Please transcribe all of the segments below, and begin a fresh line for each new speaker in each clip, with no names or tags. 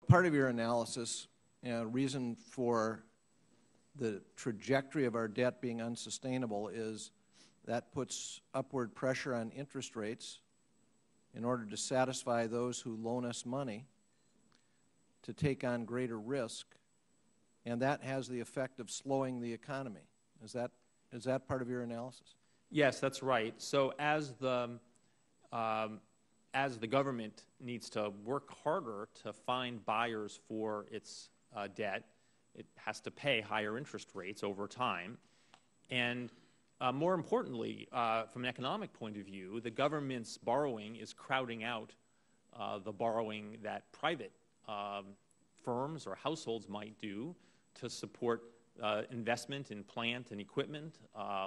Part of your analysis, reason for the trajectory of our debt being unsustainable is that puts upward pressure on interest rates in order to satisfy those who loan us money to take on greater risk, and that has the effect of slowing the economy. Is that part of your analysis?
Yes, that's right. So as the government needs to work harder to find buyers for its debt, it has to pay higher interest rates over time. And more importantly, from an economic point of view, the government's borrowing is crowding out the borrowing that private firms or households might do to support investment in plant and equipment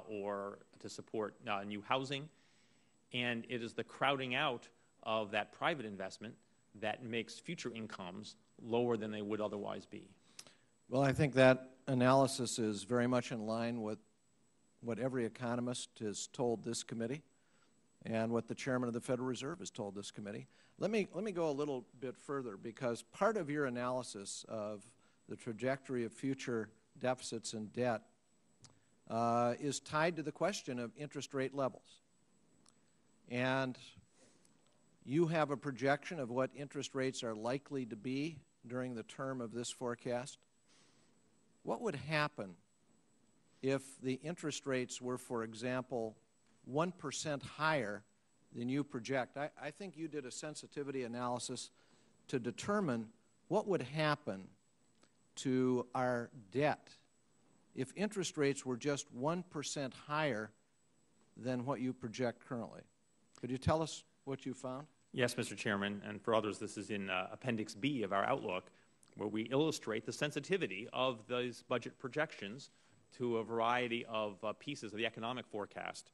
or to support new housing. And it is the crowding out of that private investment that makes future incomes lower than they would otherwise be.
Well, I think that analysis is very much in line with what every economist has told this committee and what the chairman of the Federal Reserve has told this committee. Let me go a little bit further, because part of your analysis of the trajectory of future deficits and debt is tied to the question of interest rate levels. And you have a projection of what interest rates are likely to be during the term of this forecast. What would happen if the interest rates were, for example, 1% higher than you project? I think you did a sensitivity analysis to determine what would happen to our debt if interest rates were just 1% higher than what you project currently. Could you tell us what you found?
Yes, Mr. Chairman, and for others, this is in Appendix B of our Outlook, where we illustrate the sensitivity of those budget projections to a variety of pieces of the economic forecast.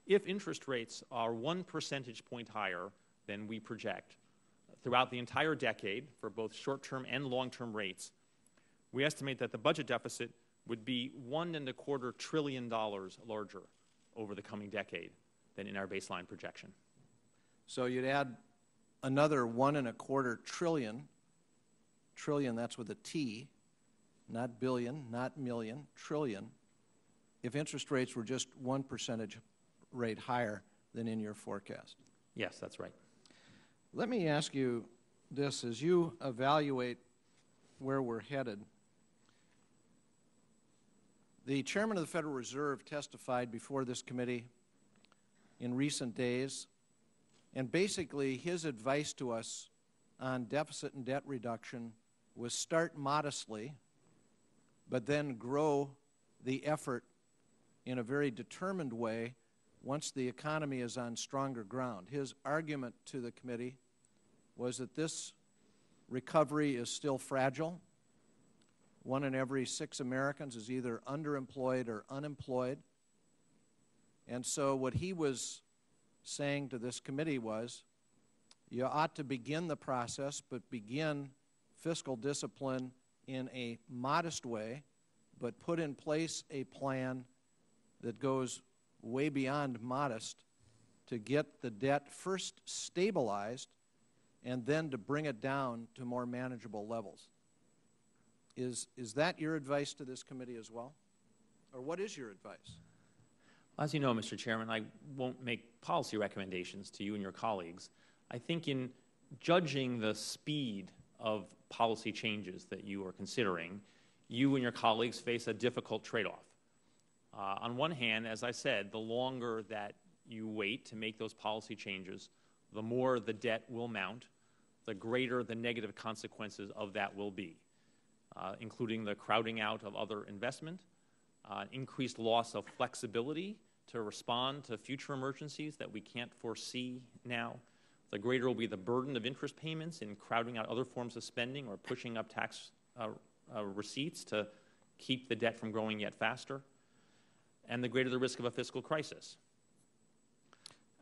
If interest rates are 1 percentage point higher than we project throughout the entire decade for both short-term and long-term rates, we estimate that the budget deficit would be $1.25 trillion larger over the coming decade than in our baseline projection.
So you'd add another $1.25 trillion. Trillion, that's with a T, not billion, not million, trillion, if interest rates were just 1 percentage rate higher than in your forecast.
Yes, that's right.
Let me ask you this. As you evaluate where we're headed, the chairman of the Federal Reserve testified before this committee in recent days, and basically his advice to us on deficit and debt reduction was start modestly, but then grow the effort in a very determined way once the economy is on stronger ground. His argument to the committee was that this recovery is still fragile. 1 in every 6 Americans is either underemployed or unemployed. And so what he was saying to this committee was, you ought to begin the process, but begin fiscal discipline in a modest way, but put in place a plan that goes way beyond modest to get the debt first stabilized and then to bring it down to more manageable levels. Is that your advice to this committee as well? Or what is your advice?
As you know, Mr. Chairman, I won't make policy recommendations to you and your colleagues. I think in judging the speed of policy changes that you are considering, you and your colleagues face a difficult trade-off. On one hand, as I said, the longer that you wait to make those policy changes, the more the debt will mount, the greater the negative consequences of that will be, including the crowding out of other investment, increased loss of flexibility to respond to future emergencies that we can't foresee now. The greater will be the burden of interest payments in crowding out other forms of spending or pushing up tax receipts to keep the debt from growing yet faster, and the greater the risk of a fiscal crisis.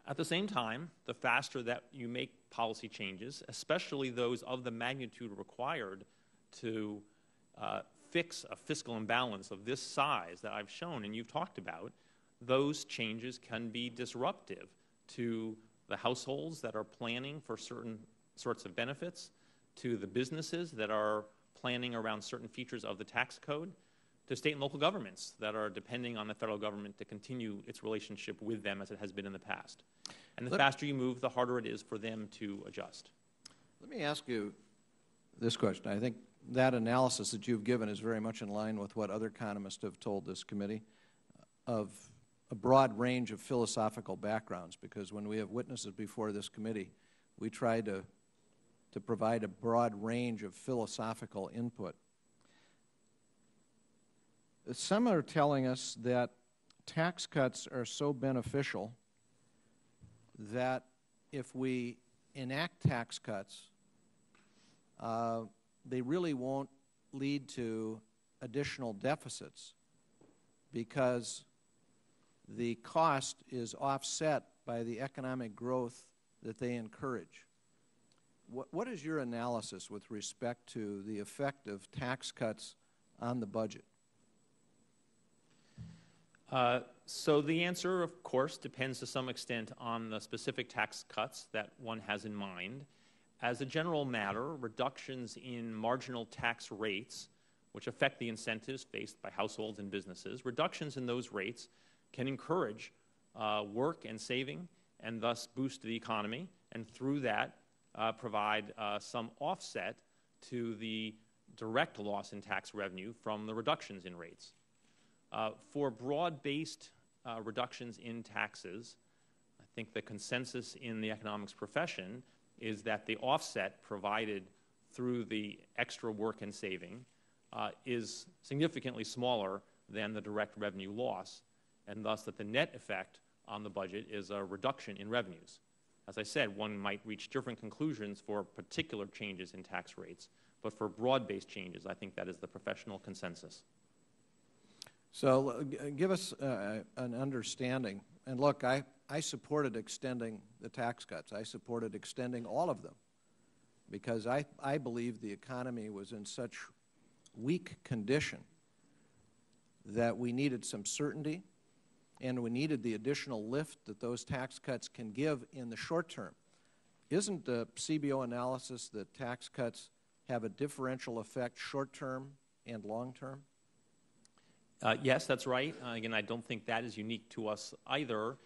At the same time, the faster that you make policy changes, especially those of the magnitude required to fix a fiscal imbalance of this size that I've shown and you've talked about, those changes can be disruptive to the households that are planning for certain sorts of benefits, to the businesses that are planning around certain features of the tax code, to state and local governments that are depending on the federal government to continue its relationship with them as it has been in the past. And the faster you move, the harder it is for them to adjust.
Let me ask you this question. I think that analysis that you've given is very much in line with what other economists have told this committee of a broad range of philosophical backgrounds, because when we have witnesses before this committee, we try to provide a broad range of philosophical input. Some are telling us that tax cuts are so beneficial that if we enact tax cuts, they really won't lead to additional deficits because the cost is offset by the economic growth that they encourage. What is your analysis with respect to the effect of tax cuts on the budget?
So the answer, of course, depends to some extent on the specific tax cuts that one has in mind. As a general matter, reductions in marginal tax rates, which affect the incentives faced by households and businesses, reductions in those rates can encourage work and saving and thus boost the economy, and through that provide some offset to the direct loss in tax revenue from the reductions in rates. For broad-based reductions in taxes, I think the consensus in the economics profession is that the offset provided through the extra work and saving is significantly smaller than the direct revenue loss, and thus that the net effect on the budget is a reduction in revenues. As I said, one might reach different conclusions for particular changes in tax rates, but for broad-based changes, I think that is the professional consensus.
So give us an understanding. And look, I supported extending the tax cuts. I supported extending all of them because I believe the economy was in such weak condition that we needed some certainty and we needed the additional lift that those tax cuts can give in the short term. Isn't the CBO analysis that tax cuts have a differential effect short term and long term?
Yes, that's right. Again, I don't think that is unique to us either.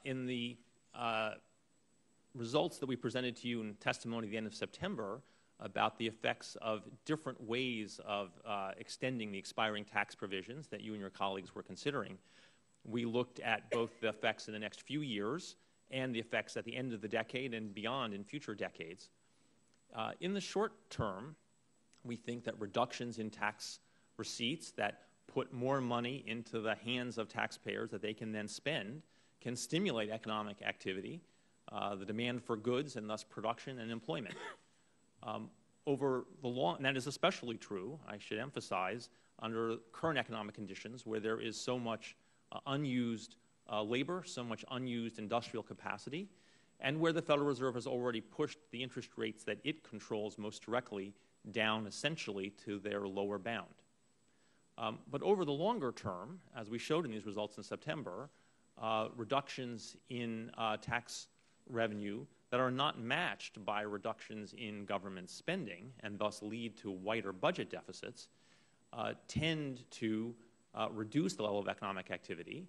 In the results that we presented to you in testimony at the end of September about the effects of different ways of extending the expiring tax provisions that you and your colleagues were considering, we looked at both the effects in the next few years and the effects at the end of the decade and beyond in future decades. In the short term, we think that reductions in tax receipts that put more money into the hands of taxpayers that they can then spend can stimulate economic activity, the demand for goods, and thus production and employment. Over the long, and that is especially true, I should emphasize, under current economic conditions where there is so much unused labor, so much unused industrial capacity, and where the Federal Reserve has already pushed the interest rates that it controls most directly down essentially to their lower bound. But over the longer term, as we showed in these results in September, reductions in tax revenue that are not matched by reductions in government spending and thus lead to wider budget deficits tend to reduce the level of economic activity.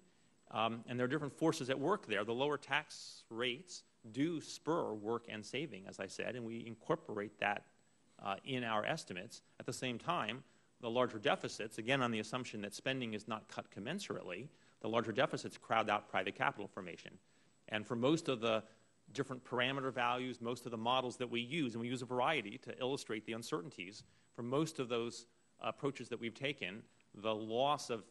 And there are different forces at work there. The lower tax rates do spur work and saving, as I said, and we incorporate that in our estimates. At the same time, the larger deficits, again on the assumption that spending is not cut commensurately, the larger deficits crowd out private capital formation. And for most of the different parameter values, most of the models that we use, and we use a variety to illustrate the uncertainties, for most of those approaches that we've taken, the loss of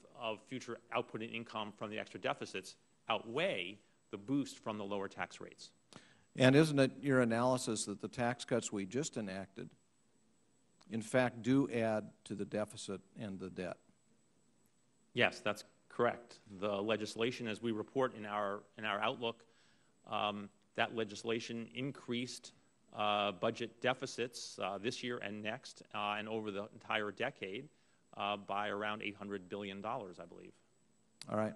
future output and income from the extra deficits outweigh the boost from the lower tax rates.
And isn't it your analysis that the tax cuts we just enacted in fact do add to the deficit and the debt?
Yes, that's correct. The legislation, as we report in our outlook, that legislation increased budget deficits this year and next and over the entire decade by around $800 billion, I believe.
All right.